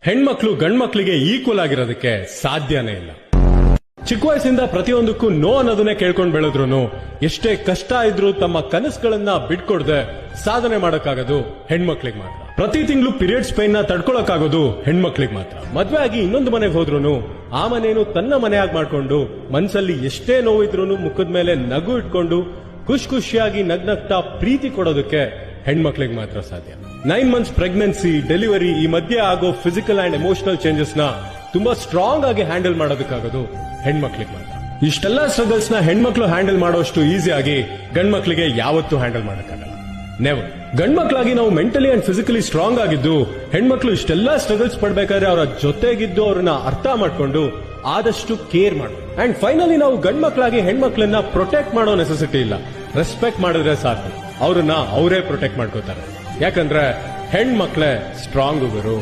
ಹೆಣ್ಮಕ್ಳು ಗಂಡ್ಮಕ್ಳಿಗೆ ಈಕ್ವಲ್ ಆಗಿರೋದಕ್ಕೆ ಸಾಧ್ಯನೇ ಇಲ್ಲ. ಚಿಕ್ಕ ವಯಸ್ಸಿಂದ ಪ್ರತಿಯೊಂದಕ್ಕೂ ನೋ ಅನ್ನೋದನ್ನೇ ಕೇಳ್ಕೊಂಡ್ ಬೆಳೆದ್ರು ಎಷ್ಟೇ ಕಷ್ಟ ಇದ್ರೂ ತಮ್ಮ ಕನಸುಗಳನ್ನ ಬಿಟ್ಕೊಡ್ದೆ ಸಾಧನೆ ಮಾಡಕ್ಕಾಗೋದು ಹೆಣ್ಮಕ್ಳಿಗೆ ಮಾತ್ರ. ಪ್ರತಿ ತಿಂಗಳು ಪೀರಿಯಡ್ಸ್ ಪೈನ್ ನ ತಡ್ಕೊಳಕ್ಕಾಗೋದು ಹೆಣ್ಮಕ್ಳಿಗೆ ಮಾತ್ರ. ಮದ್ವೆ ಆಗಿ ಇನ್ನೊಂದು ಮನೆಗೆ ಹೋದ್ರು ಆ ಮನೇನು ತನ್ನ ಮನೆಯಾಗಿ ಮಾಡ್ಕೊಂಡು ಮನ್ಸಲ್ಲಿ ಎಷ್ಟೇ ನೋವಿದ್ರು ಮುಖದ ಮೇಲೆ ನಗು ಇಟ್ಕೊಂಡು ಖುಷಿಯಾಗಿ ನಗ್ನಗ್ತಾ ಪ್ರೀತಿ ಕೊಡೋದಕ್ಕೆ ಹೆಣ್ಮಕ್ಳಿಗೆ ಮಾತ್ರ ಸಾಧ್ಯ. 9 months ಪ್ರೆಗ್ನೆನ್ಸಿ, ಡೆಲಿವರಿ, ಈ ಮಧ್ಯೆ ಆಗೋ ಫಿಸಿಕಲ್ ಅಂಡ್ ಎಮೋಷನಲ್ ಚೇಂಜಸ್ ನ ತುಂಬಾ ಸ್ಟ್ರಾಂಗ್ ಆಗಿ ಹ್ಯಾಂಡಲ್ ಮಾಡೋದಕ್ಕಾಗೋದು ಹೆಣ್ಮಕ್ಳಿಗೆ ಮಾತ್ರ. ಇಷ್ಟೆಲ್ಲ ಸ್ಟ್ರಗಲ್ಸ್ ನ ಹೆಣ್ಮಕ್ಳು ಹ್ಯಾಂಡಲ್ ಮಾಡೋಷ್ಟು ಈಸಿ ಆಗಿ ಗಂಡ್ಮಕ್ಳಿಗೆ ಯಾವತ್ತೂ ಹ್ಯಾಂಡಲ್ ಮಾಡಕ್ಕಾಗಲ್ಲ. ನೆವರ್. ಗಂಡ್ಮಕ್ಳಾಗಿ ನಾವು ಮೆಂಟಲಿ ಅಂಡ್ ಫಿಸಿಕಲಿ ಸ್ಟ್ರಾಂಗ್ ಆಗಿದ್ದು ಹೆಣ್ಮಕ್ಳು ಇಷ್ಟೆಲ್ಲ ಸ್ಟ್ರಗಲ್ಸ್ ಪಡ್ಬೇಕಾದ್ರೆ ಅವರ ಜೊತೆಗಿದ್ದು ಅವ್ರನ್ನ ಅರ್ಥ ಮಾಡ್ಕೊಂಡು ಆದಷ್ಟು ಕೇರ್ ಮಾಡು. ಅಂಡ್ ಫೈನಲಿ ನಾವು ಗಂಡ್ಮಕ್ಳಾಗಿ ಹೆಣ್ಮಕ್ಳನ್ನ ಪ್ರೊಟೆಕ್ಟ್ ಮಾಡೋ ನೆಸೆಸಿಟಿ ಇಲ್ಲ. ರೆಸ್ಪೆಕ್ಟ್ ಮಾಡಿದ್ರೆ ಸಾಕು, ಅವ್ರನ್ನ ಅವರೇ ಪ್ರೊಟೆಕ್ಟ್ ಮಾಡ್ಕೋತಾರೆ. ಯಾಕಂದ್ರೆ ಹೆಣ್ಮಕ್ಳೇ ಸ್ಟ್ರಾಂಗ್ ಗುರು.